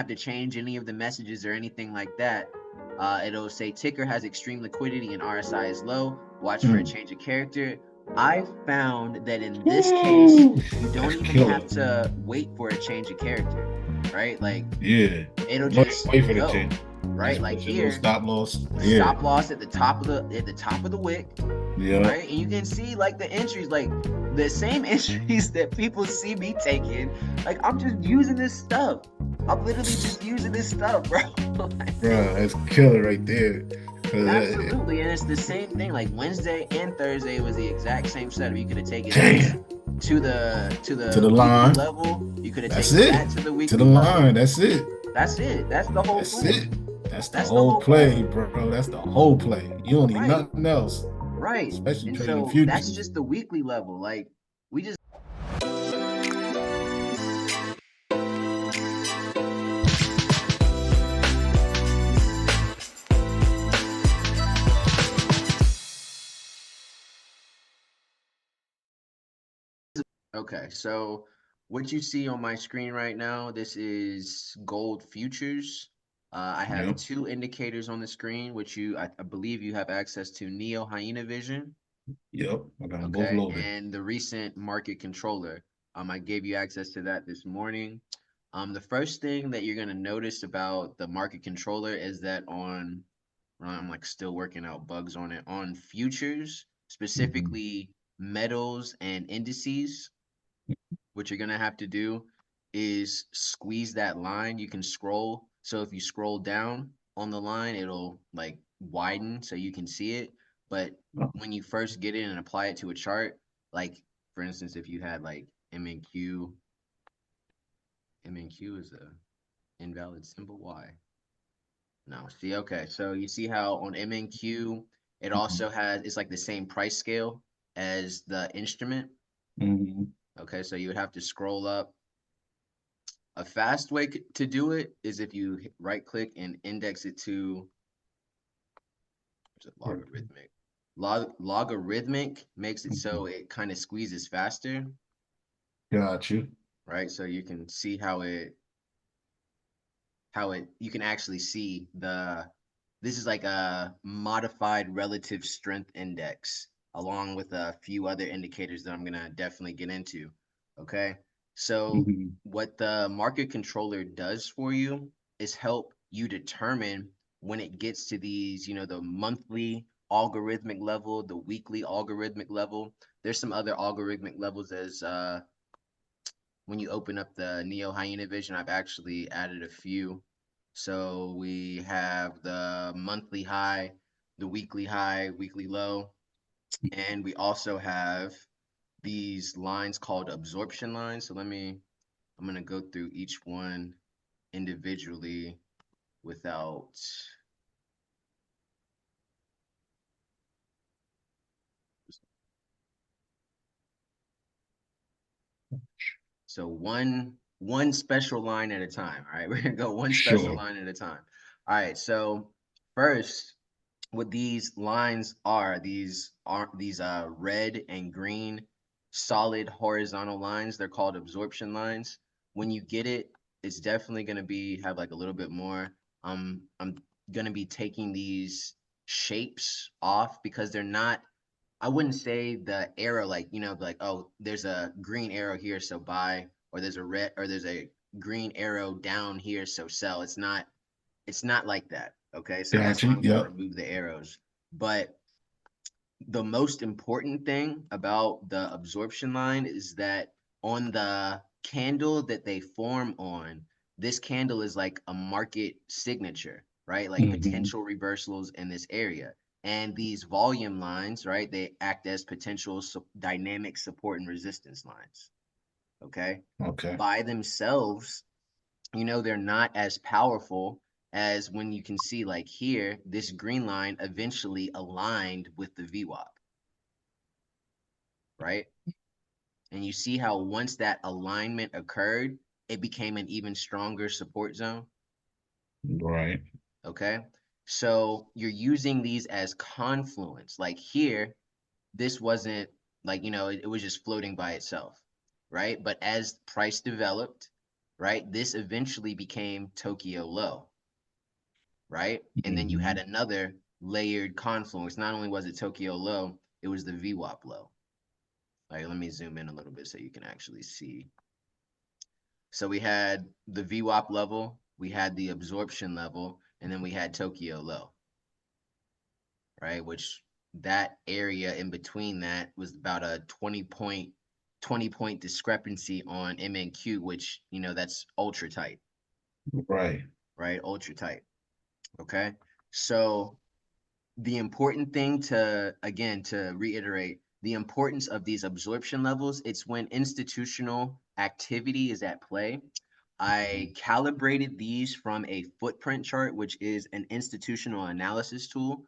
have to change any of the messages or anything like that. It'll say ticker has extreme liquidity and RSI is low. Watch for a Mm. change of character. I found that in this case, Woo! you don't That's even killer. have to wait for a change of character, right? Like Yeah. it'll Wait, just wait for the go, change. right? Just Like put your little here, stop loss. Yeah. stop loss at the top of the wick, Yeah. right? And you can see like the entries, like the same entries that people see me taking. Like I'm just using this stuff. I'm literally just using this stuff, bro. Like, Bro, that's killer right there. 'Cause, absolutely, and it's the same thing. Like Wednesday and Thursday was the exact same setup. You could have taken this damn. to To the the weekly line. level. You could have That's taken it. that to the To the weekly line. level. That's it. That's it. That's the whole That's play. it. That's the That's the whole whole play, play. bro. That's the whole play. You don't need Right. nothing else, Right. especially And trading so that's futures. just the weekly level. Like we just okay. So what you see on my screen right now, this is gold futures. I have Yep. two indicators on the screen, which I believe you have access to Neo Hyena Vision, Yep. I got them both okay, loaded. and the recent market controller. I gave you access to that this morning. The first thing that you're gonna notice about the market controller is that on I'm like still working out bugs on it. On futures, Mhm. specifically metals and indices, what you're gonna have to do is squeeze that line. You can scroll. So if you scroll down on the line, it'll like widen so you can see it. But Oh, when you first get in and apply it to a chart, like for instance, if you had like MNQ, MNQ is a invalid symbol. Why? No. See, okay. So you see how on MNQ it mhm. also has it's like the same price scale as the instrument. Mhm. Okay, so you would have to scroll up. A fast way to do it is if you right click and index it to logarithmic. Logarithmic makes it Mhm. so it kind of squeezes faster, Got you. right? So you can see how it you can actually see this is like a modified relative strength index along with a few other indicators that I'm going to definitely get into. Okay? So Mhm. what the market controller does for you is help you determine when it gets to these, the monthly algorithmic level, the weekly algorithmic level. There's some other algorithmic levels as when you open up the Neo Hyena Vision, I've actually added a few. So we have the monthly high, the weekly high, weekly low, and we also have these lines called absorption lines. So I'm gonna go through each one individually without. So one special line at a time. All right, we're gonna go one special Sure. line at a time. All right, so first what these lines are, these red and green solid horizontal lines. They're called absorption lines. When you get it, it's definitely gonna be have like a little bit more. I'm gonna be taking these shapes off because they're not. I wouldn't say the arrow like like oh there's a green arrow here so buy or there's a green arrow down here so sell. It's not like that. Okay. So Got that's why you. I'm going to Yep. remove the arrows. But the most important thing about the absorption line is that on the candle that they form on, this candle is like a market signature, right? Like Mhm. potential reversals in this area. And these volume lines, right, they act as potential dynamic support and resistance lines. Okay. Okay. By themselves, they're not as powerful as when you can see like here, this green line eventually aligned with the VWAP, right? And you see how once that alignment occurred, it became an even stronger support zone, Right. okay? So you're using these as confluence. Like here, this wasn't like, it was just floating by itself, right? But as price developed, right? This eventually became Tokyo low, right? And then you had Mm-hmm. another layered confluence. Not only was it Tokyo low, it was the VWAP low. Like, let me zoom in a little bit so you can actually see. So we had the VWAP level, we had the absorption level, and then we had Tokyo low, right? Which that area in between that was about a 20 point discrepancy on MNQ, which, you know, that's ultra tight, Right. right? Ultra tight. Okay. So the important thing to, again, to reiterate, the importance of these absorption levels, it's when institutional activity is at play. I calibrated these from a footprint chart, which is an institutional analysis tool,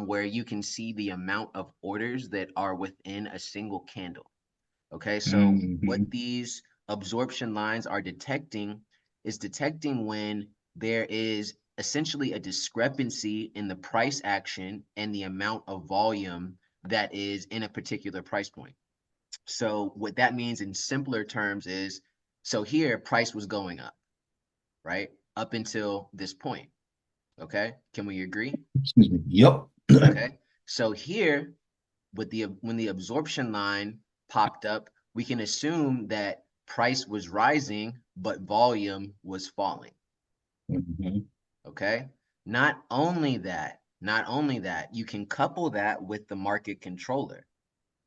where you can see the amount of orders that are within a single candle. Okay, so what Mm-hmm. these absorption lines are detecting is detecting when there is essentially a discrepancy in the price action and the amount of volume that is in a particular price point. So what that means in simpler terms is, so here price was going up, right? Up until this point. Okay. Can we agree? Excuse me. Yep. Okay. So here, with the when the absorption line popped up, we can assume that price was rising, but volume was falling. Mm-hmm. Okay. Not only that, you can couple that with the market controller.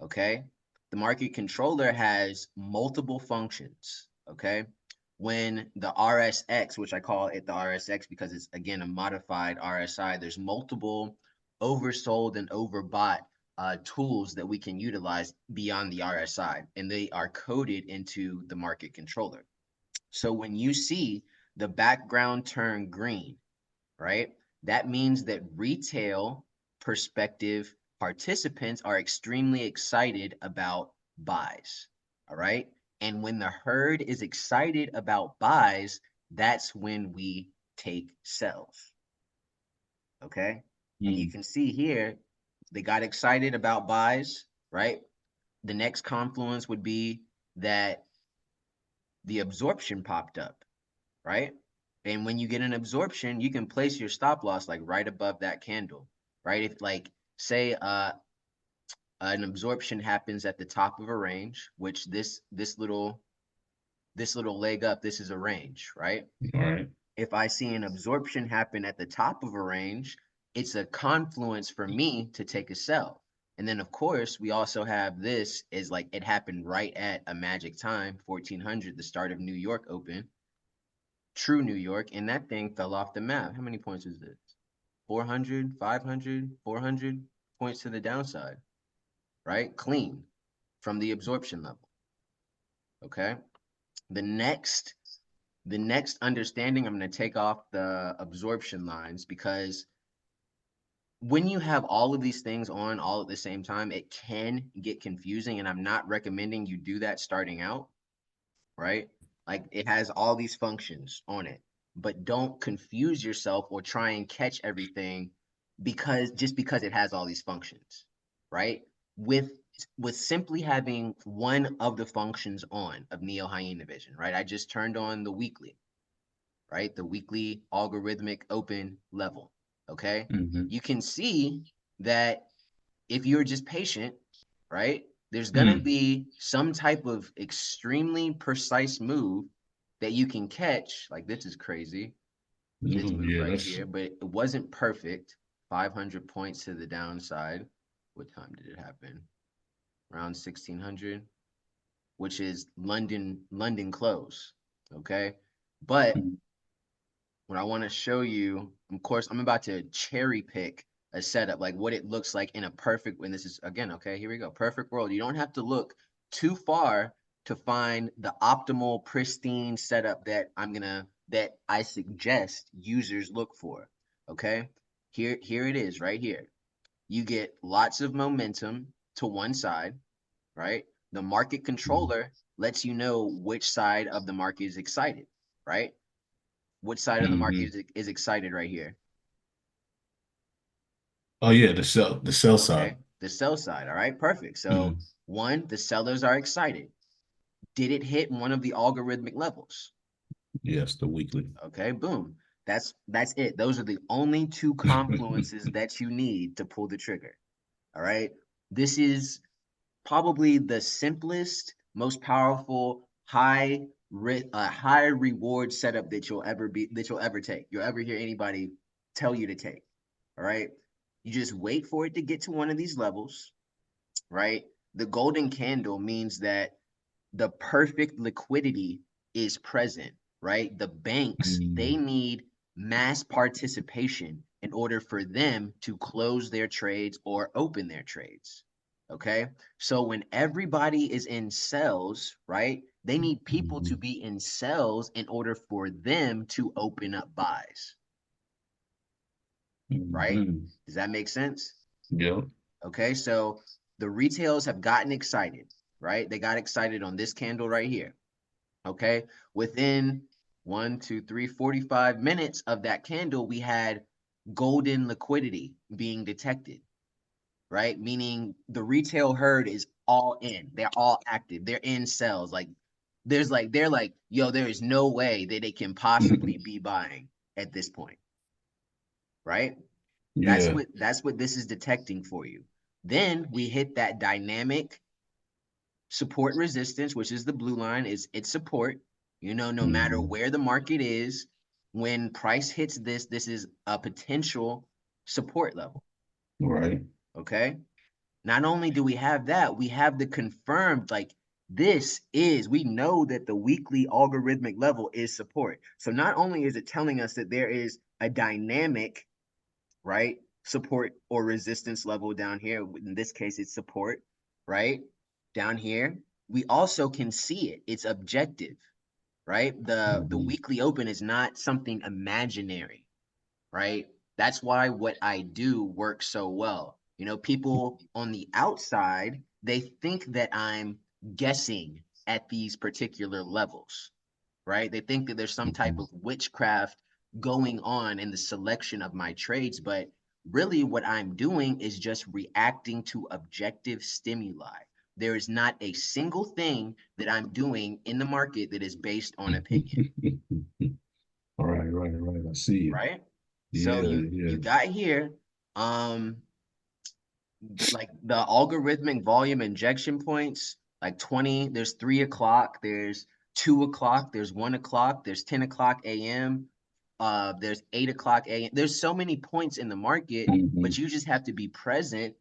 Okay. The market controller has multiple functions. Okay. When the RSX, which I call it the RSX because it's again a modified RSI, there's multiple oversold and overbought tools that we can utilize beyond the RSI, and they are coded into the market controller. So when you see the background turn green, right? That means that retail perspective participants are extremely excited about buys. All right. And when the herd is excited about buys, that's when we take sells. Okay. And you Mm-hmm. can see here, they got excited about buys, right? The next confluence would be that the absorption popped up, right? And when you get an absorption, you can place your stop loss like right above that candle, right? If like say an absorption happens at the top of a range, which this little leg up, this is a range, right? All right. If I see an absorption happen at the top of a range, it's a confluence for me to take a sell. And then of course, we also have this is like it happened right at a magic time, 1400, the start of New York Open, true New York, and that thing fell off the map. How many points is this? 400, 500, 400 points to the downside, right? Clean from the absorption level. Okay. The next, the next understanding, I'm going to take off the absorption lines because when you have all of these things on all at the same time, it can get confusing. And I'm not recommending you do that starting out, right? Like it has all these functions on it, but don't confuse yourself or try and catch everything because just because it has all these functions, right? With with simply having one of the functions on of Neo Hyena Vision, right? I just turned on the weekly, right? The weekly algorithmic open level, okay? Mm-hmm. You can see that if you're just patient, right, there's going to Mm. be some type of extremely precise move that you can catch. Like this is crazy, this Oh, move yeah, right that's here, but it wasn't perfect. 500 points to the downside. What time did it happen? Around 1600, which is London close. Okay. But mm, what I want to show you, of course, I'm about to cherry pick a setup, like what it looks like in a perfect, when this is again, okay, here we go. Perfect world. You don't have to look too far to find the optimal, pristine setup that I suggest users look for. Okay. Here it is right here. You get lots of momentum to one side, right? The market mm. controller lets you know which side of the market is excited, right? Which side of the market Mm-hmm. is excited right here? Oh yeah, the sell side. Okay, the sell side. All right, perfect. So Mm. one, the sellers are excited. Did it hit one of the algorithmic levels? Yes, the weekly. Okay, boom. That's it. Those are the only two confluences that you need to pull the trigger. All right. This is probably the simplest, most powerful, high reward setup that you'll ever take. You'll ever hear anybody tell you to take. All right. You just wait for it to get to one of these levels, right? The golden candle means that the perfect liquidity is present, right? The banks, they Mm, need mass participation in order for them to close their trades or open their trades. Okay. So when everybody is in cells, right, they need people to mhm, be in cells in order for them to open up buys, right? mhm. Does that make sense? Yep. Okay. So the retails have gotten excited, right? They got excited on this candle right here. Okay. Within 45 minutes of that candle, we had golden liquidity being detected, right? Meaning the retail herd is all in. They're all active. They're in cells. They're like, yo, there is no way that they can possibly be buying at this point, right? Yeah. That's what this is detecting for you. Then we hit that dynamic support resistance, which is the blue line, is its support. No matter Mhm. where the market is, when price hits this, this is a potential support level. Right. Okay. Not only do we have that, we have the confirmed, like, we know that the weekly algorithmic level is support. So not only is it telling us that there is a dynamic, right, support or resistance level down here, in this case, it's support, right, down here, we also can see it. It's objective, right? The Mhm. weekly open is not something imaginary, right? That's why what I do works so well. People on the outside, they think that I'm guessing at these particular levels, right? They think that there's some type Mhm. of witchcraft going on in the selection of my trades, but really what I'm doing is just reacting to objective stimuli. There is not a single thing that I'm doing in the market that is based on opinion, All right, right, right. I see you. right? So Yeah, you yeah. got here um like the algorithmic volume injection points, like 20, there's 3 o'clock, there's 2 o'clock, there's 1 o'clock, there's 10 o'clock AM, there's 8 o'clock AM. There's so many points in the market, but Mhm. you just have to be present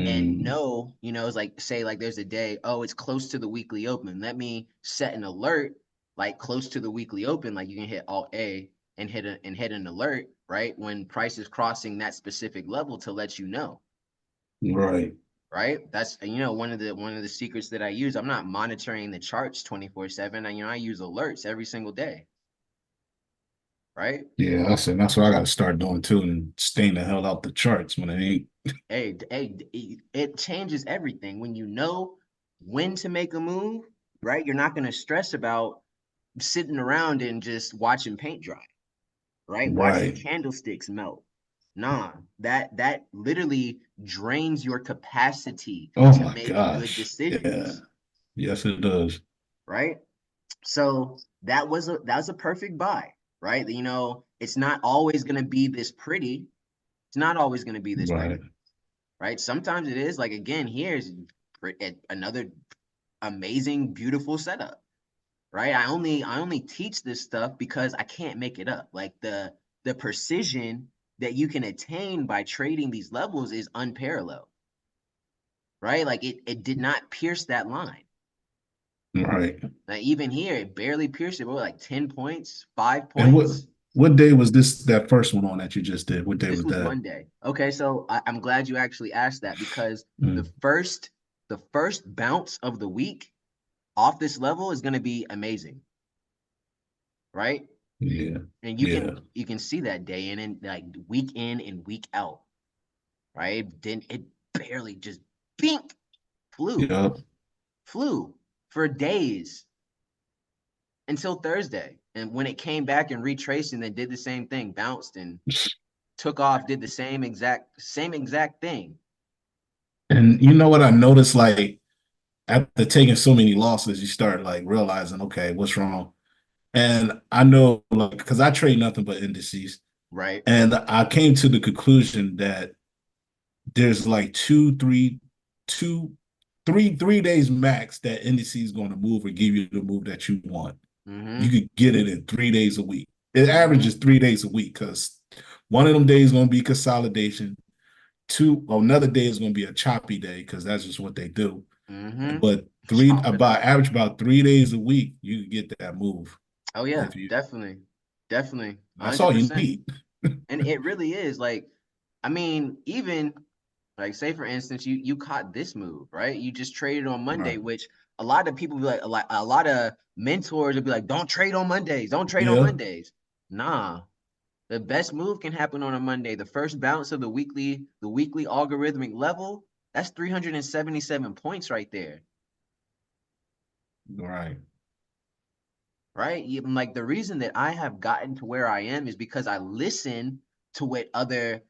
and Mm, know, it's like, say, like there's a day, oh, it's close to the weekly open. Let me set an alert, like close to the weekly open, like you can hit Alt A and hit an alert, right? When price is crossing that specific level to let you know, right. right? That's one of the secrets that I use. I'm not monitoring the charts 24/7. I use alerts every single day, right? Yeah, that's what I gotta start doing too, and staying the hell out the charts when it ain't. It changes everything when you know when to make a move, right? You're not going to stress about sitting around and just watching paint dry, right? Watching Right. candlesticks melt. Nah, that literally drains your capacity Oh to my make good gosh. Yeah. decisions, Yes, it does. right? So that was a perfect buy, right? It's not always going to be this pretty. It's not always going to be this Right. pretty, right? Sometimes it is. Like, again, here's another amazing, beautiful setup, right? I only teach this stuff because I can't make it up. Like the precision that you can attain by trading these levels is unparalleled, right? Like it did not pierce that line. Right. Like even here, it barely pierced it. But like 10 points, five And points. what day was this that first one on that you just did? What day This was was that? Monday. Okay, so I'm glad you actually asked that because the Mm, first the first bounce of the week off this level is going to be amazing, right? yeah. And you can Yeah. you can see that day in and like week in and week out, right? Then it barely just bink flew, Yep. flew for days until Thursday. And when it came back and retraced and then did the same thing, bounced and took off, did the same exact thing. And you know what I noticed? Like after taking so many losses, you start like realizing, okay, what's wrong? And I know, like, because I trade nothing but indices, Right. and I came to the conclusion that there's like two, 3 days max that indices is going to move or give you the move that you want. You Mm-hmm. could get it in 3 days a week. It Mm-hmm. averages 3 days a week because one of them days is going to be consolidation. Another day is going to be a choppy day because that's just what they do. Mm-hmm. But Chop it up. average about 3 days a week, you get that move. Oh yeah, If you, definitely. Definitely. that's all you 100%. need. And it really is like, I mean, even like say for instance, you caught this move, right? You just traded on Monday, Right. which a lot of people be like a lot of mentors would be like, don't trade on Mondays, don't trade on Yeah. Mondays. Nah, the best move can happen on a Monday. The first bounce of the weekly algorithmic level, that's 377 points right there. Right. Right? Even like the reason that I have gotten to where I am is because I listen to what other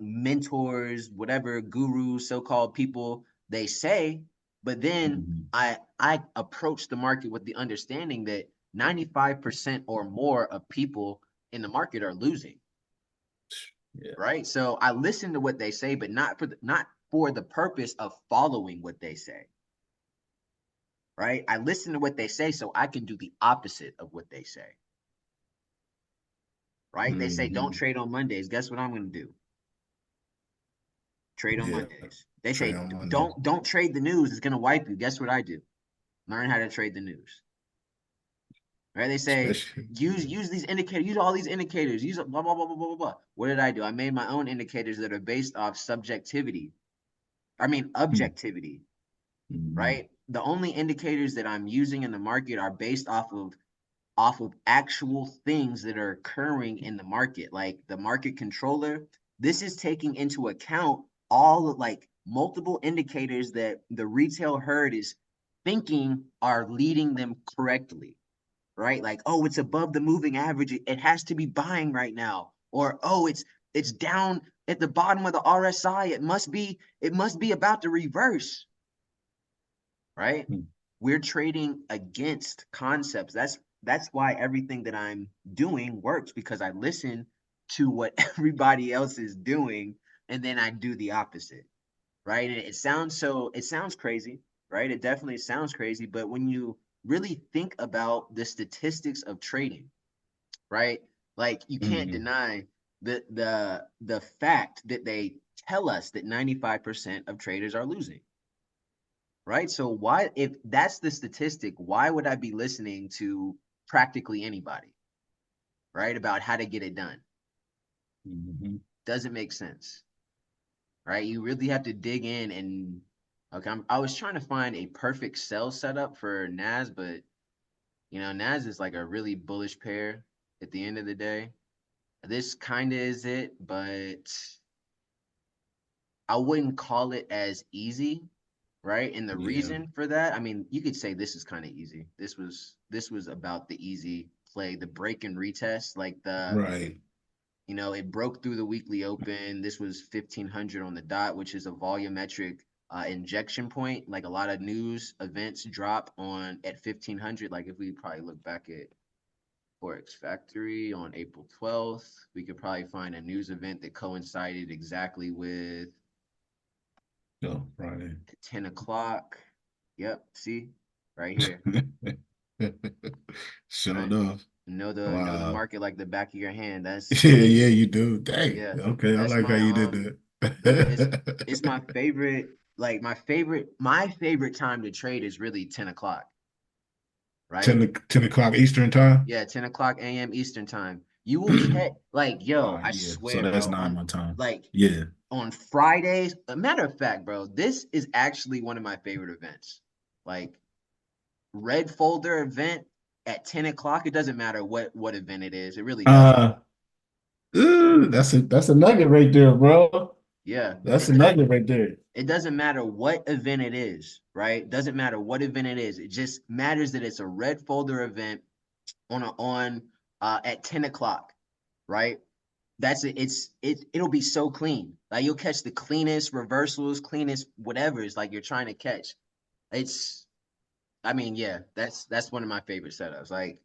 mentors, whatever gurus, so-called people they say, but then Mhm. I approach the market with the understanding that 95% or more of people in the market are losing, Yeah. right? So I listen to what they say, but not for the purpose of following what they say, right? I listen to what they say so I can do the opposite of what they say. Right? They say don't Mhm. trade on Mondays. Guess what I'm going to do? Trade on Yeah. Mondays. They Trade say on Monday. don't trade the news. It's going to wipe you. Guess what I do? Learn how to trade the news. Right? They say Especially. use these indicators. Use all these indicators. Use blah blah blah blah blah blah. What did I do? I made my own indicators that are based off subjectivity. I mean objectivity. Mhm. Right? The only indicators that I'm using in the market are based off of actual things that are occurring in the market, like the market controller. This is taking into account all of like multiple indicators that the retail herd is thinking are leading them correctly, right? Like, oh, it's above the moving average. It has to be buying right now. Or oh, it's down at the bottom of the RSI. It must be about to reverse, right? Mhm. We're trading against concepts. That's why everything that I'm doing works because I listen to what everybody else is doing and then I do the opposite, right? And it sounds crazy, right? It definitely sounds crazy, but when you really think about the statistics of trading, right? Like you can't Mhm. deny the fact that they tell us that 95% of traders are losing, right? So why, if that's the statistic, why would I be listening to practically anybody, right? About how to get it done? Mhm. Doesn't make sense, right? You really have to dig in and okay, I was trying to find a perfect sell setup for Nas, but Nas is like a really bullish pair at the end of the day. This kind of is it, but I wouldn't call it as easy, right? And the Yeah. reason for that, I mean, you could say this is kind of easy. This was about the easy play, the break and retest, like Right. it broke through the weekly open. This was 1500 on the dot, which is a volumetric injection point. Like a lot of news events drop on at 1500. Like if we probably look back at Forex Factory on April 12th, we could probably find a news event that coincided exactly with Go Friday. 10 o'clock. Yep, see, right here, Sure right? enough. Know the Wow. market like the back of your hand. Yeah, yeah, you do. Dang. Yeah, Okay, I that's like how my you did yeah, it's that. my favorite. Like my favorite time to trade is really 10 o'clock, right? 10 o'clock Eastern time. Yeah, 10 o'clock a.m. Eastern time. You will catch like yo, I Yeah. So swear, that's bro. 9 my time. Like Yeah. on Fridays. A matter of fact, bro, this is actually one of my favorite events. Like red folder event at 10 o'clock. It doesn't matter what event it is. It really doesn't. Uh, that's a nugget right there, bro. Yeah, That's a nugget right there. it doesn't matter what event it is, right? Doesn't matter what event it is. It just matters that it's a red folder event on at 10 o'clock, right? That's it. It'll be so clean. Like you'll catch the cleanest reversals, cleanest whatever it's like you're trying to catch. It's I mean, yeah, that's one of my favorite setups. Like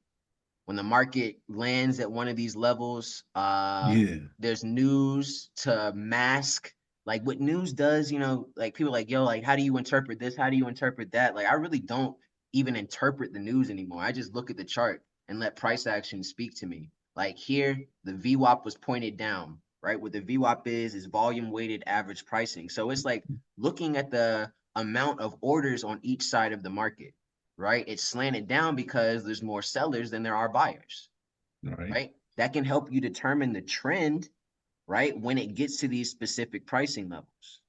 When the market lands at one of these levels, Yeah. there's news to mask. Like what news does, like people like, yo, like, how do you interpret this? How do you interpret that? Like, I really don't even interpret the news anymore. I just look at the chart and let price action speak to me. Like here, the VWAP was pointed down, right? What the VWAP is volume weighted average pricing. So it's like looking at the amount of orders on each side of the market, right? It's slanted down because there's more sellers than there are buyers, Right. right? That can help you determine the trend, right? When it gets to these specific pricing levels,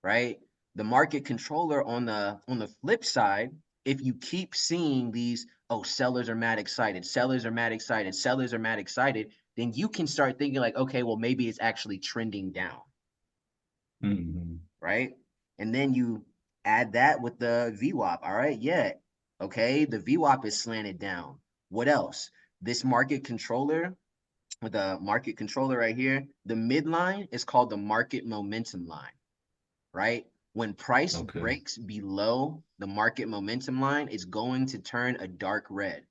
right? The market controller on the flip side, if you keep seeing these, oh, sellers are mad excited, sellers are mad excited, sellers are mad excited, then you can start thinking like, okay, well, maybe it's actually trending down, Mm-hmm. right? And then you add that with the VWAP. All right, yeah. Okay, the VWAP is slanted down. What else? This market controller, with the market controller right here, the midline is called the market momentum line, right? When price Okay. breaks below the market momentum line, it's going to turn a dark red,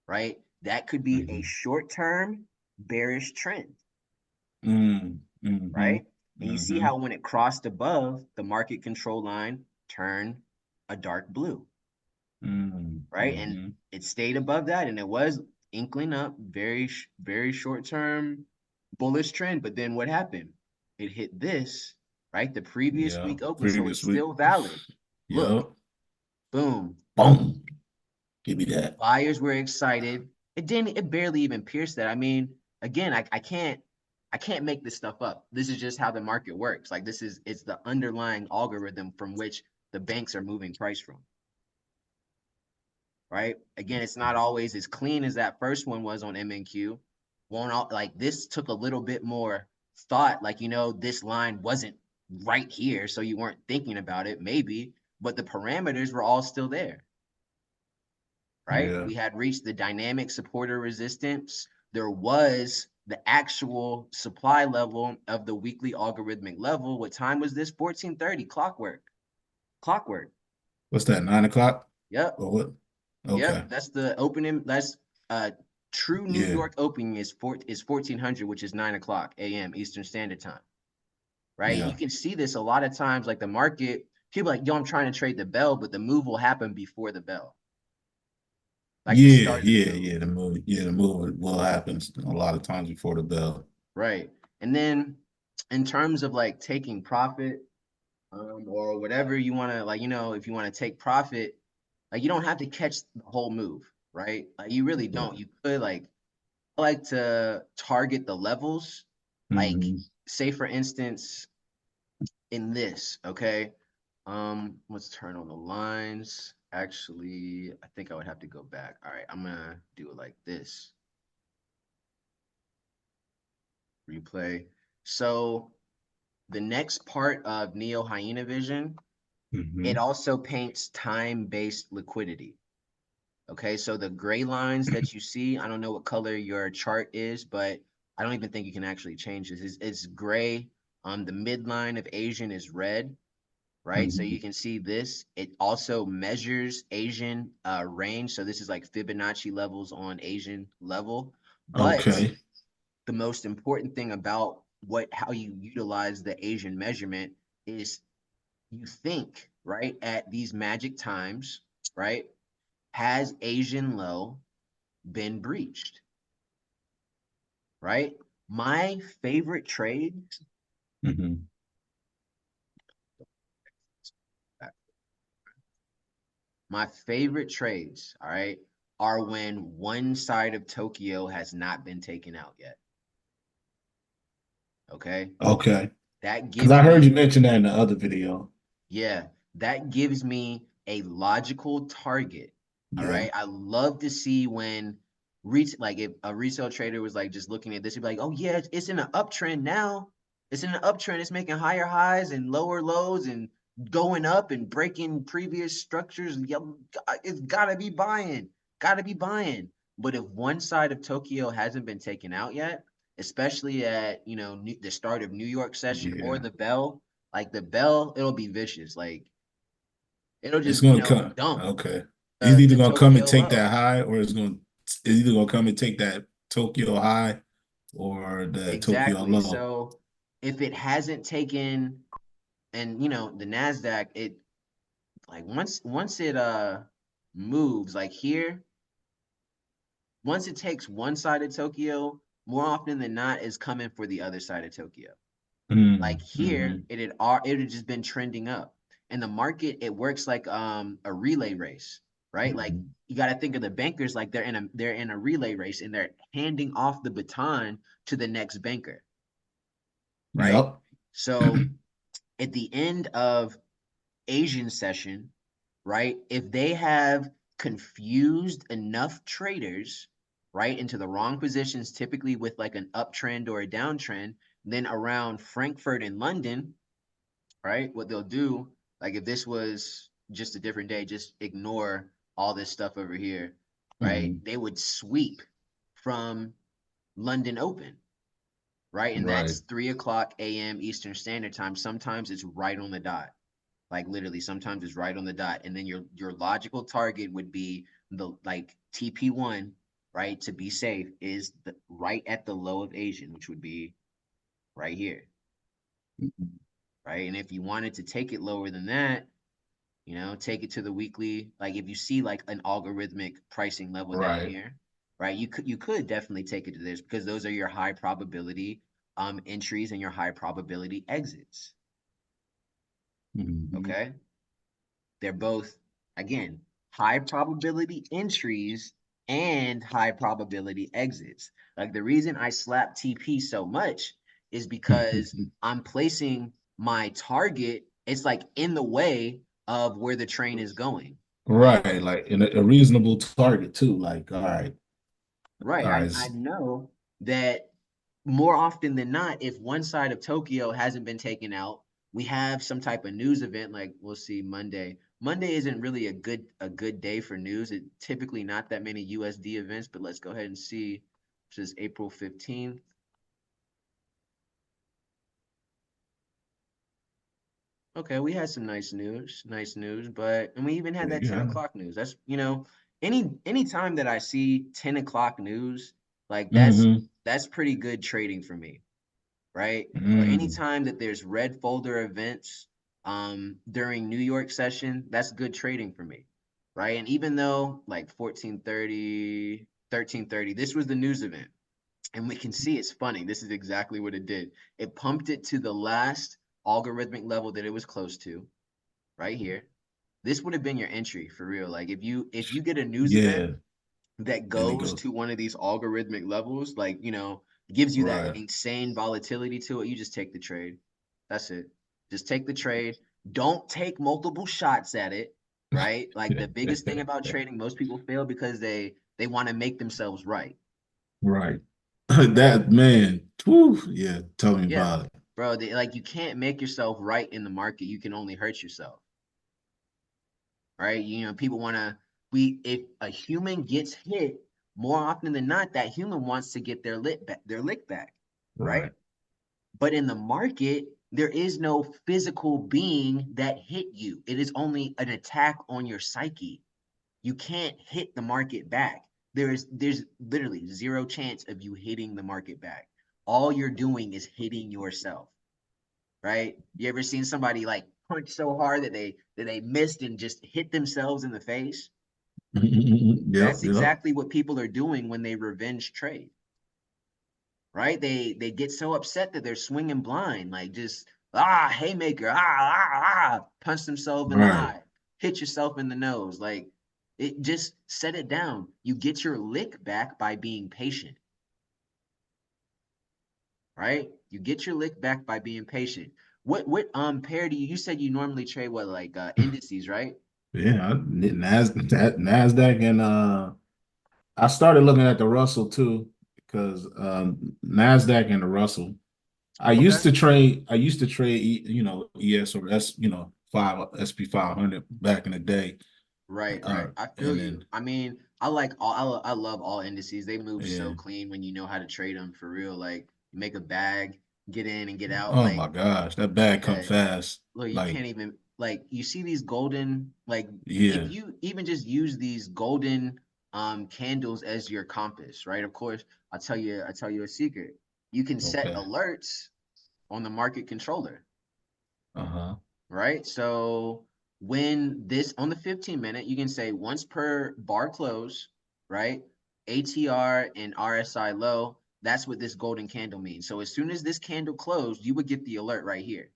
right? That could be a Mm-hmm. short-term bearish trend, Mm-hmm. right? And you see Mm-hmm. how when it crossed above the market control line, turn a dark blue, right? And Mm-hmm. it stayed above that, and it was inkling up very short term bullish trend. But then what happened? It hit this, right? The previous Yeah. week open, so Previous it's week. still valid. Look, Yep. boom, Boom. Give me that. buyers were excited. It barely even pierced that. I mean, again, I can't make this stuff up. This is just how the market works. Like it's the underlying algorithm from which the banks are moving price from, right? Again, it's not always as clean as that first one was on MNQ. Won't all, like this took a little bit more thought. Like, this line wasn't right here, so you weren't thinking about it, maybe, but the parameters were all still there, right? Yeah. We had reached the dynamic supporter resistance. There was the actual supply level of the weekly algorithmic level. What time was this? 14:30, clockwork. Clockwork. What's that? 9 o'clock? Yep. Or what? Yep. Okay. That's the opening. That's true New Yeah. York opening is 1400, which is 9 o'clock a.m. Eastern Standard Time. Right. And you Yeah. can see this a lot of times, like the market, people like, yo, I'm trying to trade the bell, but the move will happen before the bell, like the Yeah. start of the Yeah. move. Yeah. The move will happen a lot of times before the bell. Right. And then in terms of like taking profit, or whatever you want to, like, if you want to take profit, like you don't have to catch the whole move, right? Like you really don't. You could like, I like to target the levels, like Mm-hmm. say for instance in this, okay? Let's turn on the lines. Actually, I think I would have to go back. All right, I'm gonna do it like this. Replay. So the next part of Neo Hyena Vision, it Mm-hmm. also paints time-based liquidity. Okay, so the gray lines that you see, I don't know what color your chart is, but I don't even think you can actually change this. It's gray. The midline of Asian is red, right? So Mm-hmm. you can see this. It also measures Asian range. So this is like Fibonacci levels on Asian level. But Okay. the most important thing about how you utilize the Asian measurement is you think, right, at these magic times, right? Has Asian low been breached, right? My favorite trades, Mm-hmm. my favorite trades, all right, are when one side of Tokyo has not been taken out yet. Okay. Okay. That Because gives I heard you me, mention that in the other video. yeah, that gives me a logical target. All Yeah. right. I love to see when like if a retail trader was like just looking at this, he'd be like, oh yeah, it's in an uptrend now. It's in an uptrend. It's making higher highs and lower lows and going up and breaking previous structures. It's gotta be buying. Gotta be buying. But if one side of Tokyo hasn't been taken out yet, especially at the start of New York session or Yeah. the bell, like the bell, it'll be vicious. Like it'll It's just, gonna come. dump Okay. It's the either the gonna come and Tokyo take low. that high or it's gonna is either gonna come and take that Tokyo high or the Tokyo Exactly. low. So if it hasn't taken, and the Nasdaq, it like once it moves like here, once it takes one side of Tokyo, more often than not is coming for the other side of Tokyo. Like here, Mm-hmm. it had just been trending up. And the market, it works like a relay race, right? Like Mm-hmm. you got to think of the bankers like they're in a relay race and they're handing off the baton to the next banker, right? Yep. So at the end of Asian session, right? If they have confused enough traders, right, into the wrong positions, typically with like an uptrend or a downtrend, then around Frankfurt and London, right, what they'll do, like if this was just a different day, just ignore all this stuff over here, right? Mm-hmm. They would sweep from London Open, right? And Right. that's 3 o'clock a.m. Eastern Standard Time. Sometimes it's right on the dot. Like literally, sometimes it's right on the dot. And then your logical target would be the like TP1, right? To be safe, is right at the low of Asian, which would be right here, Mm-hmm. right? And if you wanted to take it lower than that, take it to the weekly. Like if you see like an algorithmic pricing level down Right. here, right? You could definitely take it to this because those are your high probability entries and your high probability exits. Mm-hmm. Okay. They're both, again, high probability entries and high probability exits. Like the reason I slap TP so much is because I'm placing my target, it's like in the way of where the train is going. Like, Right. Like in a reasonable target too. Like, right, all right. I know that more often than not, if one side of Tokyo hasn't been taken out, we have some type of news event. Like we'll see Monday. Monday isn't really a good day for news. It typically not that many USD events, but let's go ahead and see. This is April 15th. Okay, we had some nice news, and we even had that 10 Yeah. o'clock news. That's any time that I see 10 o'clock news, like that's Mm-hmm. that's pretty good trading for me, right? Or Mm. anytime that there's red folder events during New York session, that's good trading for me, right? And even though like 14:30, 13:30, this was the news event, and we can see it's funny. This is exactly what it did. It pumped it to the last algorithmic level that it was close to, right here. This would have been your entry for real. Like if you get a news event Yeah. that And it goes goes to one of these algorithmic levels, like, gives you that right. insane volatility to it, you just take the trade. That's it. Just take the trade. Don't take multiple shots at it, right? Like the biggest thing about trading, most people fail because they want to make themselves right. Right. Okay. That man. Whew, yeah. Tell me Yeah. about it. Bro, like you can't make yourself right in the market. You can only hurt yourself, right? People want to we if a human gets hit, more often than not, that human wants to get their lick back, right? Right. But in the market, there is no physical being that hit you. It is only an attack on your psyche. You can't hit the market back. There's literally zero chance of you hitting the market back. All you're doing is hitting yourself, right? You ever seen somebody like punch so hard that they missed and just hit themselves in the face? Yep. That's Yep. exactly what people are doing when they revenge trade, right? They get so upset that they're swinging blind, like just haymaker, punch themselves in the Right. eye, hit yourself in the nose, like it just set it down. You get your lick back by being patient, right? You get your lick back by being patient. What pair do you said you normally trade what like indices, right? Yeah. Nasdaq and I started looking at the Russell too because Nasdaq and the Russell. Okay. I used to trade ES or five SP 500 back in the day. Right, right. I feel And you. then I mean, I like I love all indices. They move so yeah. clean when you know how to trade them for real. Like you make a bag, get in and get out. Oh Like, my gosh, that bag come yeah, fast. look, you Like, can't even like you see these golden like if yeah. you even just use these golden candles as your compass, right? Of course, I tell you a secret. You can set Okay. alerts on the market controller, Uh-huh. right? So when this on the 15-minute, you can say once per bar close, right? ATR and RSI low. That's what this golden candle means. So as soon as this candle closed, you would get the alert right here.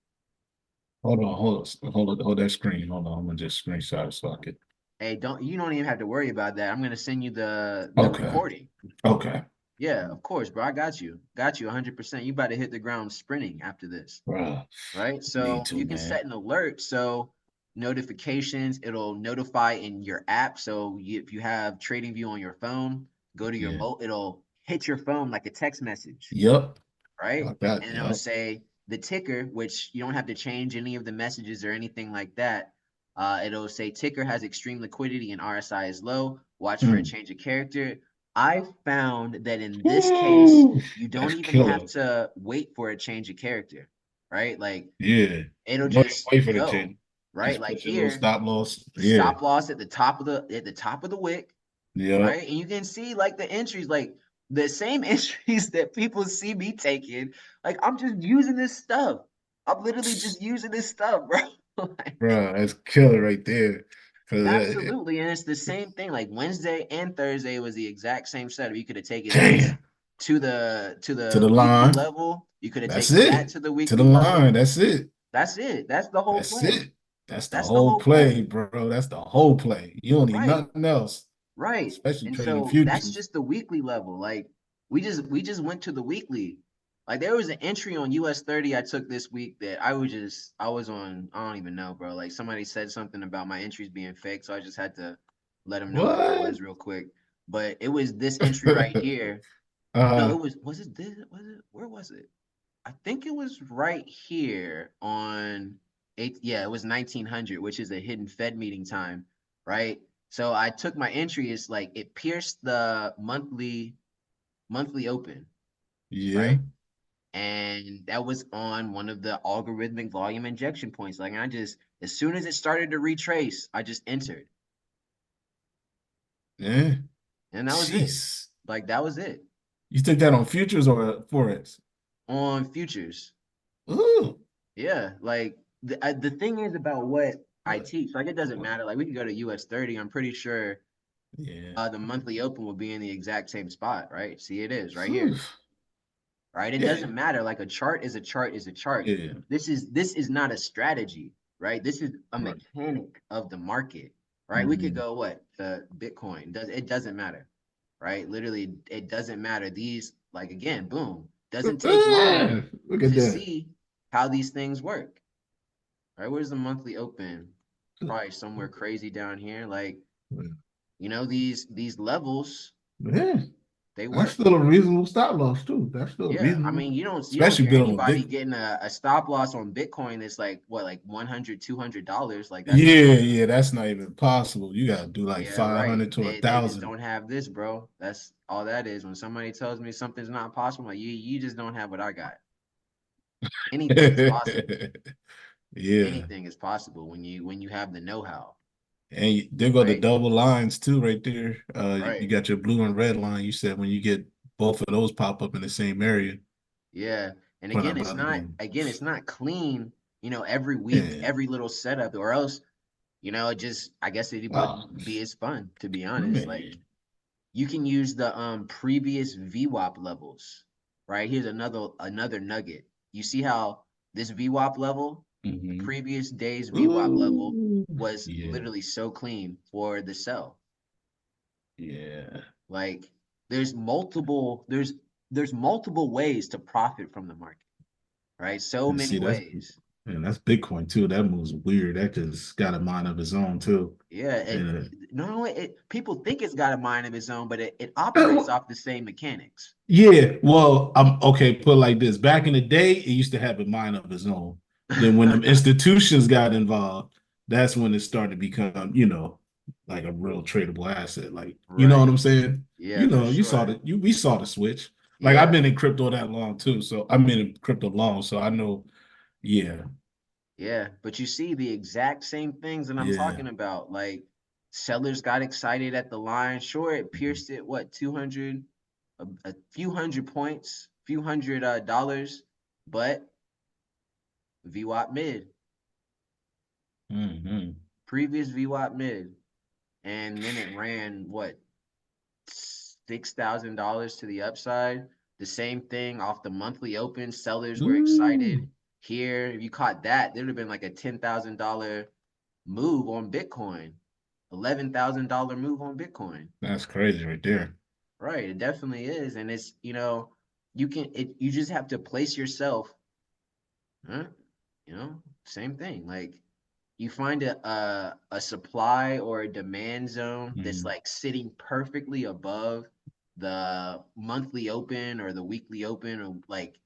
Hold that screen. Hold on. I'm gonna just screenshot it so I could. Hey, you don't even have to worry about that. I'm gonna send you the Okay. recording. Okay. Yeah, of course, bro. I got you. Got you 100%. You about to hit the ground sprinting after this, Bruh. right? Me So too, you can man. set an alert. So notifications, it'll notify in your app. So if you have TradingView on your phone, go to your Yeah. it'll hit your phone like a text message, Yep. right? Like that. And it'll Yep. say the ticker, which you don't have to change any of the messages or anything like that. It'll say ticker has extreme liquidity and RSI is low. Watch for a Mm. change of character. I found that in this case, Ooh, you that's don't even have killer. to wait for a change of character, right? Like Yeah. it'll You don't even just wait for the go, change. right? Just Like put your little here, stop loss. Yeah. stop loss at the top of the wick, Yep. right? And you can see like the entries, like the same entries that people see me taking. Like I'm just using this stuff. I'm literally just using this stuff, bro. Like, Bro, that's killer right there. Cause absolutely, and it's the same thing. Like Wednesday and Thursday was the exact same setup. You could have taken this damn. to To the the weekly line. level. You could have That's taken that it. to the To the weekly line. level. That's it. That's it. That's the whole That's play. it. That's the That's the whole whole play, play. bro. That's the whole play. You don't need Right. nothing else, Right. especially And trading so that's futures. just the weekly level. Like we just went to the weekly. Like there was an entry on US 30 I took this week that I was on, I don't even know, bro. Like somebody said something about my entries being fake, so I just had to let them know what it What? was real quick. But it was this entry right here. No, uh, was it this was it where was it? I think it was right here on yeah, it was 1900, which is a hidden Fed meeting time, right? So I took my entry, it's like it pierced the monthly open, yeah. right? And that was on one of the algorithmic volume injection points. Like I just as soon as it started to retrace, I just entered. Yeah. And that was it. Jeez. Like that was it You took that on futures or forex? on futures. Ooh. Yeah, like the thing is about what I teach, like it doesn't matter. Like we can go to US 30. I'm pretty sure Yeah. the monthly open will be in the exact same spot, right? See, it is right Whew. here, right? It Yeah. doesn't matter. Like a chart is a chart is a chart. Yeah. This is not a strategy, right? This is a Right. mechanic of the market, right? We could Mhm. go what to Bitcoin. It doesn't matter, right? Literally, it doesn't matter. These like again, boom, doesn't take long Look at to that. see how these things work. Right? Where's the monthly open? Probably somewhere crazy down here. Like, these levels, Yeah. they That's work. still a reasonable stop loss too. That's still Yeah. I reasonable, mean, you don't especially hear dealing with anybody big. getting a stop loss on Bitcoin that's like what, like 100, $200. Like that's Yeah, yeah, that's not even possible. You gotta do like yeah, right. 500 to a They just thousand. don't have this, bro. That's all that is. When somebody tells me something's not possible, like you just don't have what I got. Anything is possible. Yeah, Anything is possible when you have the know-how, and there go the right? double lines too, right there. You Right. got your blue and red line. You said when you get both of those pop up in the same area, Yeah. And when again, I'm it's about to not go. clean, every week, Yeah. every little setup, or else, it just I guess it Oh wouldn't be as fun, to be honest. Like man. you can use the previous VWAP levels, right? Here's another nugget. You see how this VWAP level, the Hmm. previous day's VWAP level Ooh. was Yeah. literally so clean for the sell. Yeah. Like there's multiple ways to profit from the market, right? So And many see, ways. that's Bitcoin too. That moves weird. That just got a mind of its own too. Yeah, And not only people think it's got a mind of its own, but it uh, operates off the same mechanics. yeah, well, I'm okay. Put it like this: back in the day, it used to have a mind of its own. Then when the institutions got involved, that's when it started to become, like a real tradable asset. Like, you know what Right. I'm saying? Yeah, for You saw sure. we saw the switch. Like I've Yeah. been in crypto that long too, so I've been in crypto long, so I know. Yeah, Yeah. But you see the exact same things that I'm yeah, talking about. Like Sellers got excited at the line. Sure, it pierced it, what, 200, a few hundred points, few hundred dollars, but VWAP mid, Mm-hmm. previous VWAP mid. And then it ran, what, $6,000 to the upside. The same thing off the monthly open. Sellers were Ooh, excited. Here, if you caught that, there would have been like a $10,000 move on Bitcoin, $11,000 move on Bitcoin. that's crazy right there. Right, it definitely is, and it's you just have to place yourself, huh? Same thing. Like you find a supply or a demand zone that's Mm-hmm. like sitting perfectly above the monthly open or the weekly open, or like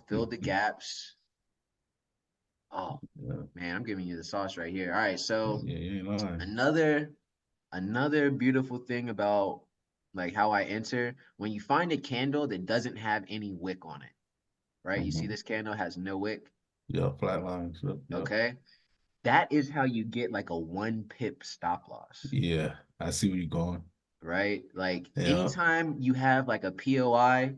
fill the Mm-hmm. gaps. Oh Yeah, man, I'm giving you the sauce right here. All right, so yeah, you ain't lying. another beautiful thing about like how I enter, when you find a candle that doesn't have any wick on it, right? You see Mm-hmm. this candle has no wick, Yeah, flat lines. Yep, yep. okay? That is how you get like a 1 pip stop loss, Yeah, I see where you're going. right? Like Yeah. anytime you have like a POI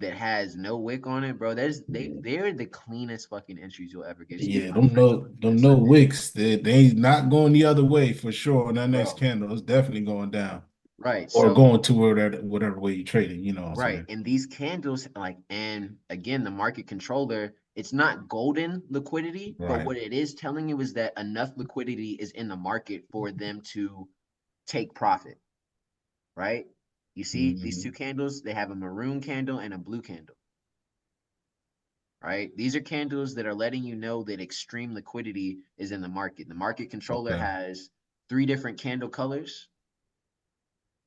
that has no wick on it, bro, they're the cleanest fucking entries you'll ever get. Excuse Yeah, my French, but them that's no what it is, wicks. They ain't not going the other way for sure. On that next bro. candle, it's definitely going down. Right. Or So going to whatever way you're trading, you know what I'm right. saying? And these candles, like, and again, the market controller, it's not golden liquidity, but Right. what it is telling you is that enough liquidity is in the market for them to take profit, right? You see these two Mm-hmm. candles, they have a maroon candle and a blue candle, right? These are candles that are letting you know that extreme liquidity is in the market. The market controller Okay. has three different candle colors,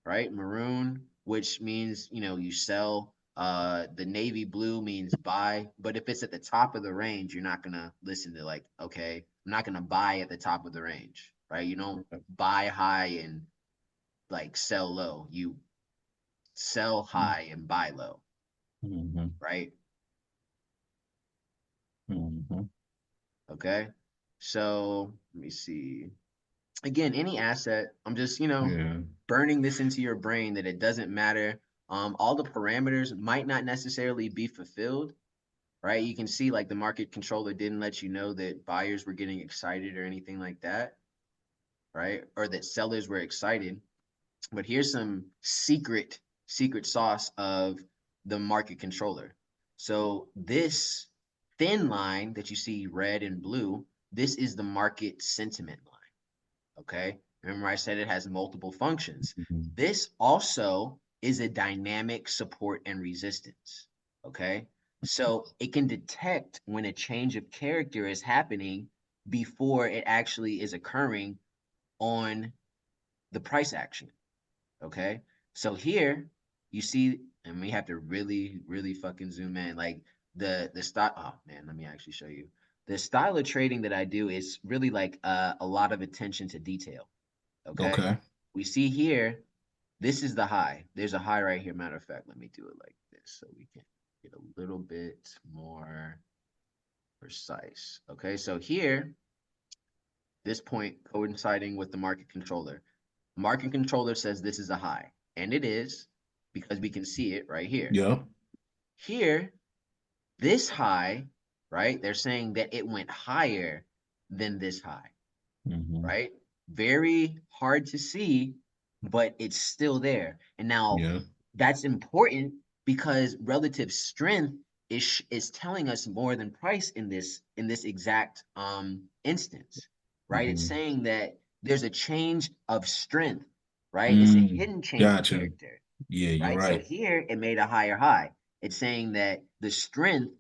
right? Maroon, which means, you sell. The navy blue means buy, but if it's at the top of the range, you're not gonna listen to like, okay, I'm not gonna buy at the top of the range, right? You don't buy high and like sell low. You sell high and buy low, Mm-hmm. right? Mm-hmm. Okay. So let me see. Again, any asset, I'm just, Yeah. burning this into your brain that it doesn't matter. All the parameters might not necessarily be fulfilled, right? You can see like the market controller didn't let you know that buyers were getting excited or anything like that, right? Or that sellers were excited. But here's some secret sauce of the market controller. So this thin line that you see red and blue, this is the market sentiment line. Okay. Remember, I said it has multiple functions. Mm-hmm. This also is a dynamic support and resistance. Okay. So it can detect when a change of character is happening before it actually is occurring on the price action. Okay. So here you see, and we have to really, really fucking zoom in. Like the style. Oh man, let me actually show you. The style of trading that I do is really like a lot of attention to detail. Okay. Okay. We see here, this is the high. There's a high right here. Matter of fact, let me do it like this so we can get a little bit more precise. Okay. So here, this point coinciding with the market controller. Market controller says this is a high, and it is because we can see it right here. Yep. Here, this high, right? They're saying that it went higher than this high, Mm-hmm. right? Very hard to see, but it's still there. And now Yeah. that's important because relative strength is telling us more than price in this exact instance, right? It's Mm-hmm. saying that there's a change of strength, right? It's a Mm. hidden change of Gotcha. character, Yeah, you're right? So right. here it made a higher high. It's saying that the strength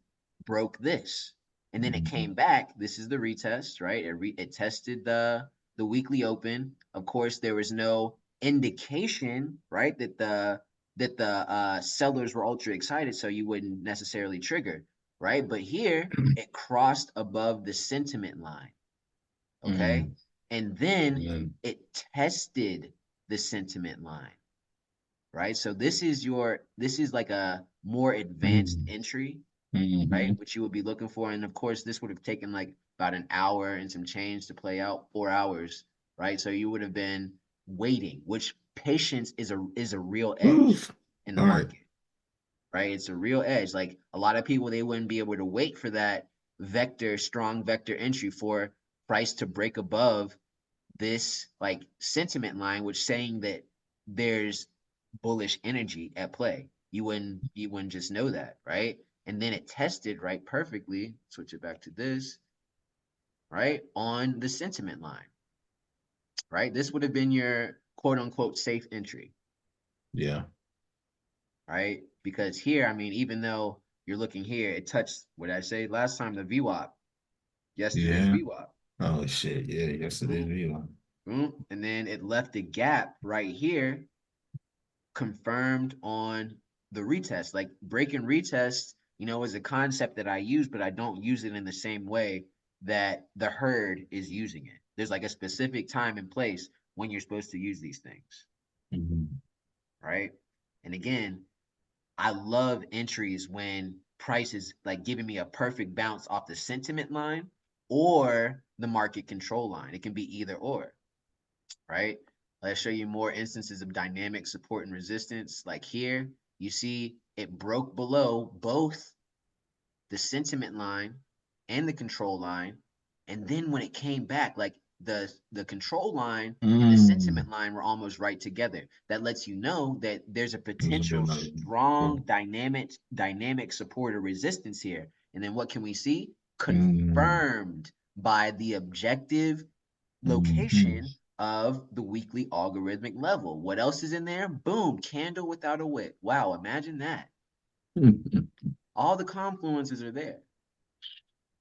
broke this, and then it Mm-hmm. came back. This is the retest, right? It tested the weekly open. Of course, there was no indication, right, that the sellers were ultra excited, so you wouldn't necessarily trigger, right? But here it crossed above the sentiment line, okay, Mm. and then Yeah. it tested the sentiment line, right? So this is like a more advanced Mm. entry, right? Mm-hmm. Which you would be looking for. And of course, this would have taken like about an hour and some change to play out, 4 hours, right? So you would have been waiting, which patience is a real edge Oof. in the All right. market, right? It's a real edge. Like a lot of people, they wouldn't be able to wait for that strong vector entry for price to break above this like sentiment line, which saying that there's bullish energy at play. You wouldn't just know that, right? And then it tested right perfectly. Switch it back to this, right? On the sentiment line, right? This would have been your quote unquote safe entry, Yeah. right? Because here, I mean, even though you're looking here, it touched what I say last time, the VWAP, yesterday's Yeah. VWAP. Oh shit. Yeah. Yesterday, Boom, you know. boom. And then it left a gap right here confirmed on the retest. Like break and retest, is a concept that I use, but I don't use it in the same way that the herd is using it. There's like a specific time and place when you're supposed to use these things, Mhm. right? And again, I love entries when price is like giving me a perfect bounce off the sentiment line or the market control line. It can be either or, right? Let's show you more instances of dynamic support and resistance. Like here, you see it broke below both the sentiment line and the control line. And then when it came back, like the control line and the Mm. sentiment line were almost right together. That lets you know that there's a It was a bit potential like, strong cool. dynamic support or resistance here. And then what can we see? Mm. Confirmed by the objective Mhm. location of the weekly algorithmic level. What else is in there? Boom, candle without a wick. Wow, imagine that. All the confluences are there,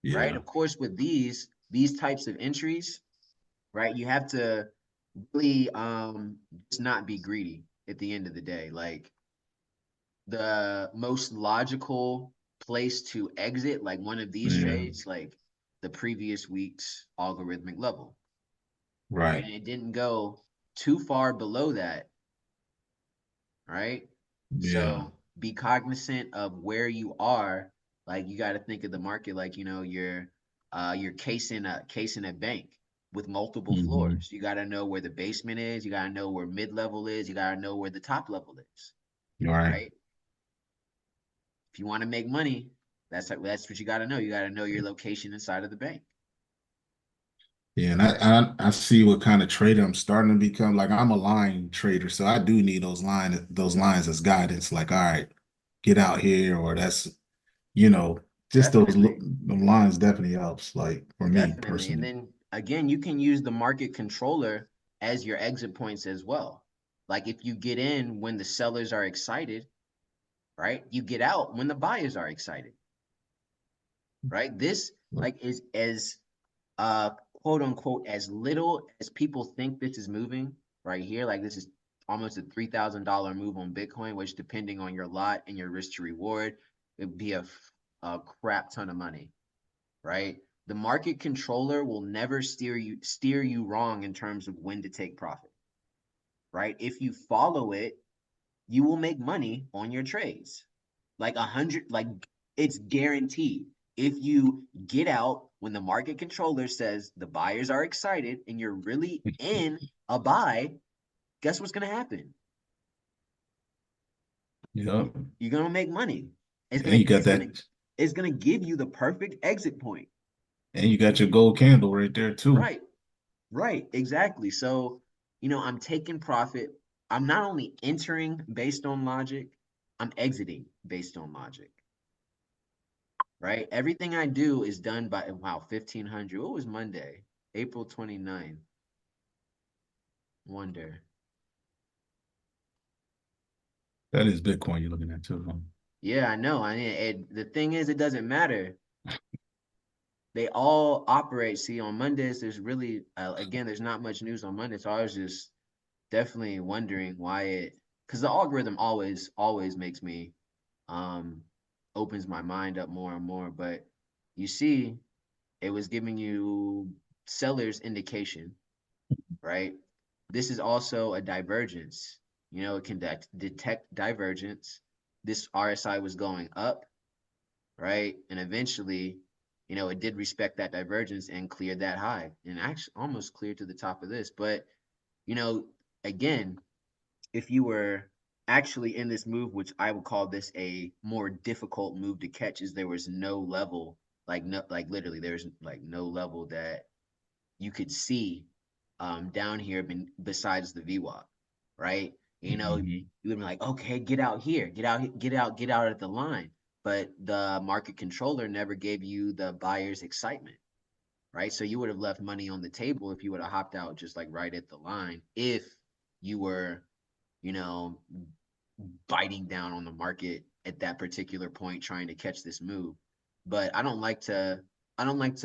right? Yeah. Of course, with these types of entries, right, you have to really just not be greedy at the end of the day. Like the most logical place to exit like one of these Yeah. trades, like the previous week's algorithmic level, right? Right. And it didn't go too far below that, right? Yeah. So be cognizant of where you are. Like you got to think of the market like you're casing a bank with multiple Hmm. floors. You got to know where the basement is. You got to know where mid level is. You got to know where the top level is, Right. right? If you want to make money, that's what you got to know. You got to know your location inside of the bank. Yeah, and I see what kind of trader I'm starting to become. Like I'm a line trader, so I do need those lines as guidance. Like, all right, get out here, or that's you know, just Definitely. them lines definitely helps. Like for me Definitely. And personally. then again, you can use the market controller as your exit points as well. Like if you get in when the sellers are excited, right? You get out when the buyers are excited, right? This like is as quote unquote as little as people think this is moving right here. Like this is almost a $3,000 move on Bitcoin, which depending on your lot and your risk to reward, it'd be a crap ton of money, right? The market controller will never steer you wrong in terms of when to take profit, right? If you follow it, you will make money on your trades. Like 100, like it's guaranteed. If you get out when the market controller says the buyers are excited and you're really in a buy, guess what's going to happen? Yep. You're going to make money. It's And going you to got it's going to that, it's going to give you the perfect exit point. and you got your gold candle right there too. Right. Right, exactly. So, I'm taking profit. I'm not only entering based on logic, I'm exiting based on logic, right? Everything I do is done by, wow, 1500. What was Monday? April 29th. Wonder. That is Bitcoin you're looking at too, huh? Yeah, I know. I mean, the thing is, it doesn't matter. They all operate. See, on Mondays, there's really, again, there's not much news on Monday. So I was just definitely wondering why because the algorithm always makes me um, opens my mind up more and more. But you see, it was giving you seller's indication, right? This is also a divergence. It can detect divergence. This RSI was going up, right? And eventually you know, it did respect that divergence and cleared that high and actually almost cleared to the top of this. But, you know, again, if you were actually in this move, which I would call this a more difficult move to catch, is there was no level, like no, like literally there's like no level that you could see down here besides the VWAP, right? You know, Mm-hmm. you would be like, okay, get out here, get out at the line. But the market controller never gave you the buyer's excitement, right? So you would have left money on the table if you would have hopped out just like right at the line if you were, you know, biting down on the market at that particular point trying to catch this move. But I don't like to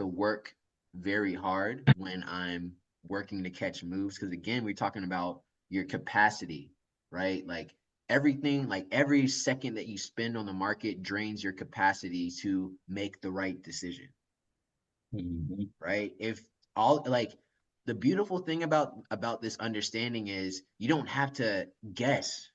work very hard when I'm working to catch moves because again, we're talking about your capacity, right? Like every second that you spend on the market drains your capacity to make the right decision, Mm-hmm. right? If all like the beautiful thing about this understanding is you don't have to guess,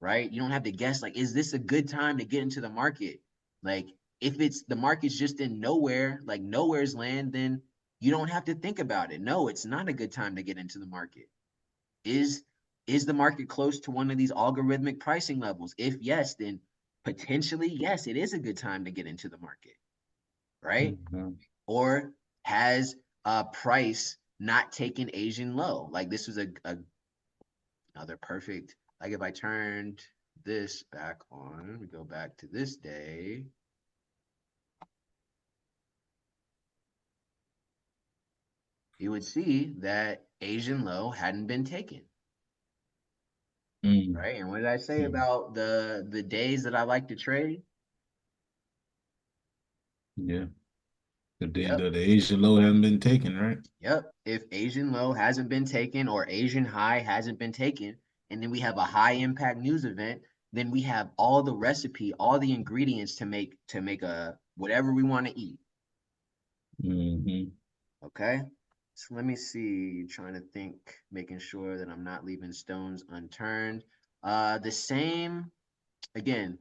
right? You don't have to guess like is this a good time to get into the market? Like if it's the market's just in nowhere, like nowhere's land, then you don't have to think about it. No, it's not a good time to get into the market. Is is the market close to one of these algorithmic pricing levels? If yes, then potentially yes, it is a good time to get into the market, right? Mm-hmm. Or has price not taken Asian low? Like this was another perfect. Like if I turned this back on, we go back to this day, you would see that Asian low hadn't been taken, Mm-hmm. right? And what did I say about the days that I like to trade? Yeah. Yep. The Asian low hasn't been taken, right? Yep. If Asian low hasn't been taken or Asian high hasn't been taken, and then we have a high impact news event, then we have all the recipe, all the ingredients to make a whatever we want to eat. Mm-hmm. Okay. So let me see, trying to think, making sure that I'm not leaving stones unturned. The same again,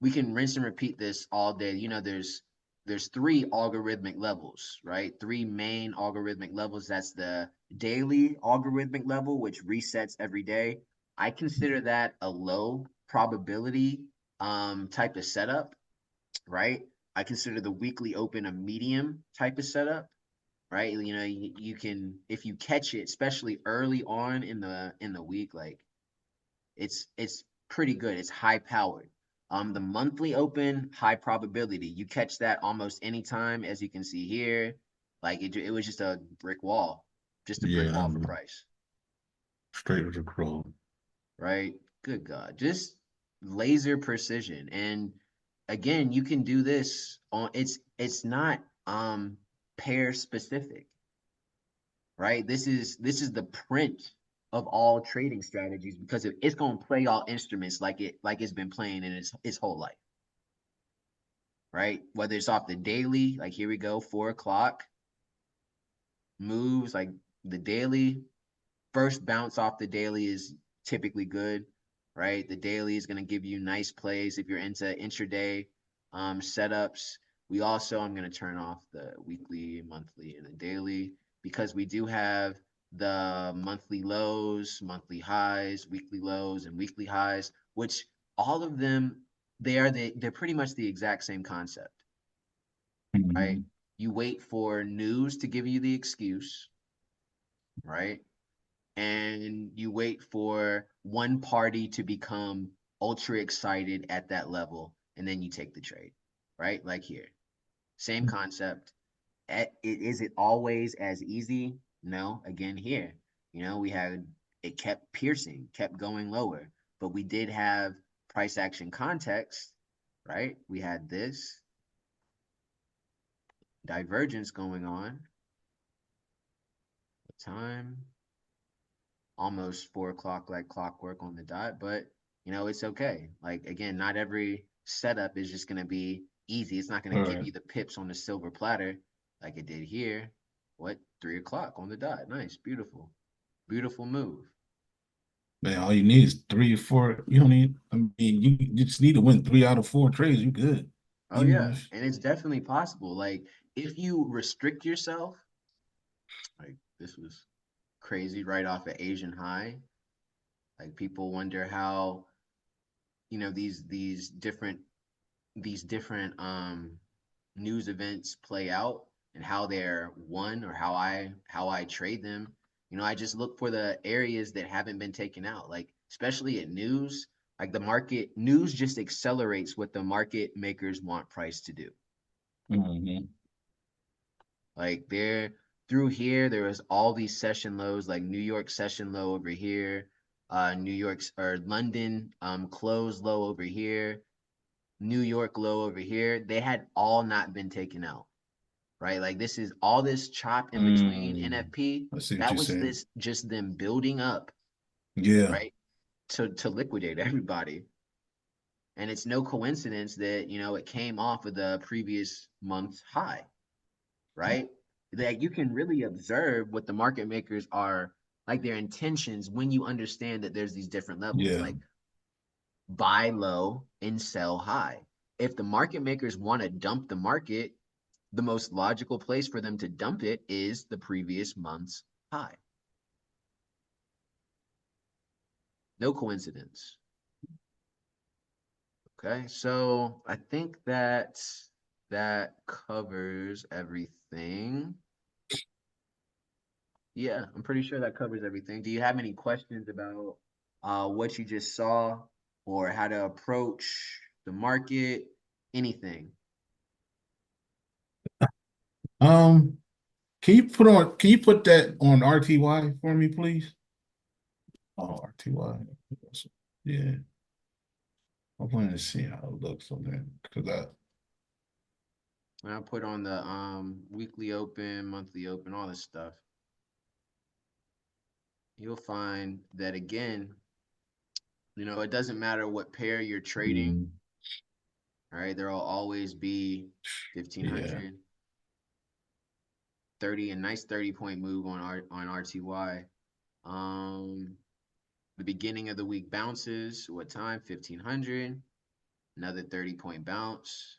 we can rinse and repeat this all day. You know, there's three algorithmic levels, right? Three main algorithmic levels. That's the daily algorithmic level, which resets every day. I consider that a low probability type of setup, right? I consider the weekly open a medium type of setup, right? You know, you can if you catch it, especially early on in the week, like it's pretty good. It's high powered. The monthly open, high probability. You catch that almost any time, as you can see here. Like it was just a brick Yeah, wall for I'm price, straight as a crow. right? Good God, just laser precision. And again, you can do this on. It's not pair specific, right? This is the print of all trading strategies because it's going to play all instruments like it's been playing in its whole life, right? Whether it's off the daily, like here we go, 4 o'clock moves, like the daily first bounce off the daily is typically good, right? The daily is going to give you nice plays if you're into intraday setups. We also, I'm going to turn off the weekly, monthly, and the daily because we do have the monthly lows, monthly highs, weekly lows, and weekly highs, which all of them they're pretty much the exact same concept, right? Mm-hmm. You wait for news to give you the excuse, right? And you wait for one party to become ultra excited at that level, and then you take the trade, right? Like here, same concept. Is it always as easy? No. Again, here, you know, we had it kept piercing, kept going lower, but we did have price action context, right? We had this divergence going on. Time almost 4 o'clock like clockwork on the dot, but you know, it's okay. Like again, not every setup is just gonna be easy. It's not gonna All give right. you the pips on the silver platter like it did here. What 3 o'clock on the dot? Nice, beautiful, beautiful move. Man, all you need is three or four. You don't need, I mean, you just need to win 3 out of 4 trades. You good. Oh Even yeah, if, and it's definitely possible. Like if you restrict yourself, like this was crazy right off of Asian high. Like people wonder how, you know, these different news events play out and how they're won or how I trade them. You know, I just look for the areas that haven't been taken out. Like especially at news, like the market news just accelerates what the market makers want price to do. Mm-hmm. Like there through here, there was all these session lows, like New York session low over here, New York's or London close low over here, New York low over here. They had all not been taken out, right? Like this is all this chop in between NFP. I see what That you're was saying. this just them building up, Yeah. right? To liquidate everybody. And it's no coincidence that, you know, it came off of the previous month's high, right? That you can really observe what the market makers are like their intentions when you understand that there's these different levels, Yeah. like buy low and sell high. If the market makers want to dump the market, the most logical place for them to dump it is the previous month's high. No coincidence. Okay, so I think that covers everything. Yeah, I'm pretty sure that covers everything. Do you have any questions about what you just saw or how to approach the market? Anything? Um, can you put that on RTY for me, please? Oh, RTY. Yeah. I wanted to see how it looks on there. Because I And I put on the weekly open, monthly open, all this stuff. You'll find that again, you know, it doesn't matter what pair you're trading, mm, all right? There'll always be yeah. 1500, 30, a nice 30-point move on RTY. Um the beginning of the week bounces. What time? 1500. Another 30-point bounce.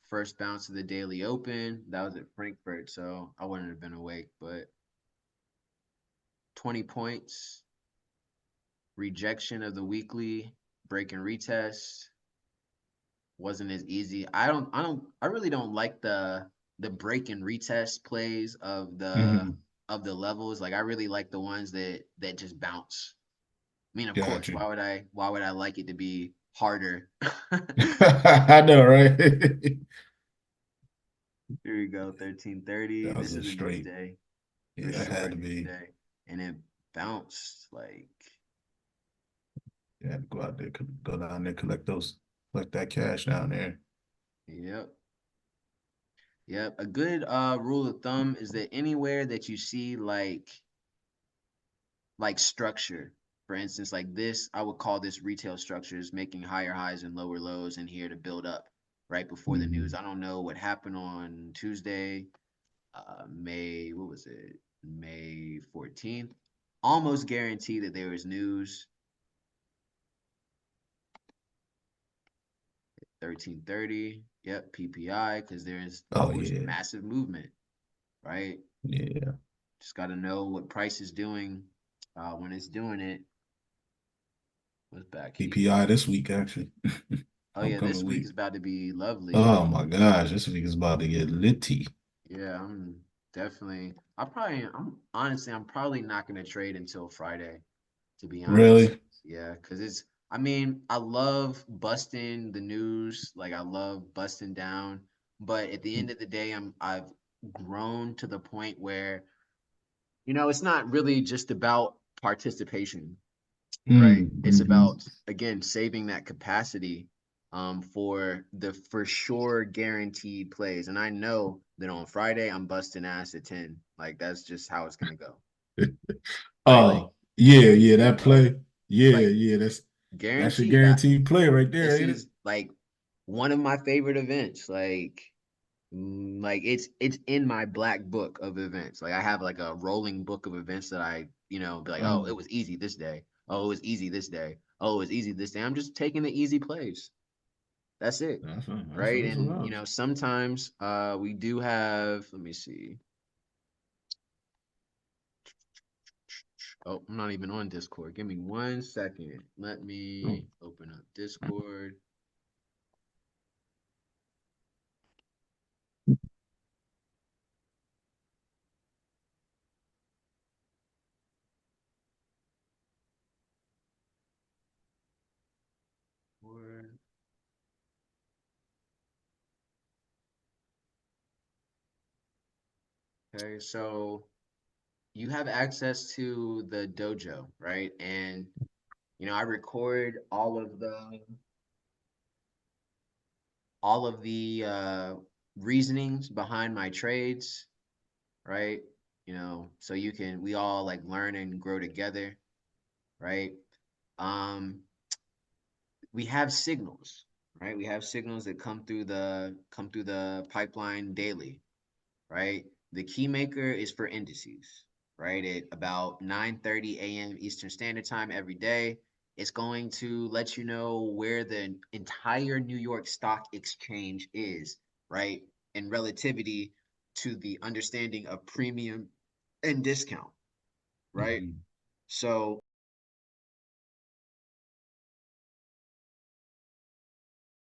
First bounce of the daily open. That was at Frankfurt, so I wouldn't have been awake, but 20 points. Rejection of the weekly. Break and retest. Wasn't as easy. I really don't like the break and retest plays Mm-hmm. of the levels. Like I really like the ones that just bounce. I mean, of Got course, you. why would I like it to be harder? I know, right? Here we go, 1330. That was This a is a news straight. day. For Yeah, it sure had a to news be. day. And it bounced like, You had to go out there, go down there, collect that cash down there. yep. Yep. A good rule of thumb is that anywhere that you see like structure, for instance, like this, I would call this retail structures making higher highs and lower lows in here to build up right before the Mm-hmm. news. I don't know what happened on Tuesday, May, what was it? May 14th. Almost guarantee that there was news. 1330. Yep, PPI, because there's Oh always yeah, massive movement, right? yeah. Just got to know what price is doing when it's doing it. What's back here? PPI this week actually, Oh yeah, this upcoming week week. is about to be lovely. Oh my gosh, this week is about to get litty. Yeah, I'm definitely. I'm honestly, I'm probably not gonna trade until Friday, to be honest. Really? Yeah, because it's. I mean, I love busting the news. Like I love busting down, but at the end of the day, I've grown to the point where it's not really just about participation, right? It's Mm-hmm. about again saving that capacity for the for sure guaranteed plays. And I know that on Friday I'm busting ass at 10. Like that's just how it's gonna go. Right? Like Oh yeah, yeah, that guaranteed. play. Yeah, Like yeah, that's your guaranteed. guaranteed play right there, This ain't it? is like one of my favorite events. Like it's in my black book of events. Like I have like a rolling book of events that I, be like, oh, it was easy this day. Oh, it was easy this day. Oh, it was easy this day. I'm just taking the easy plays. That's it. Right. And you know, sometimes we do have, let me see. Oh, I'm not even on Discord. Give me 1 second. Let me open up Discord. Okay, so you have access to the dojo, right? And you know, I record all of the reasonings behind my trades, right? You know, so we all like learn and grow together, right? Um, we have signals, right? We have signals that come through the pipeline daily, right? The key maker is for indices, right? At about 9:30 a.m. Eastern Standard Time every day, it's going to let you know where the entire New York Stock Exchange is, right? In relativity to the understanding of premium and discount, right? So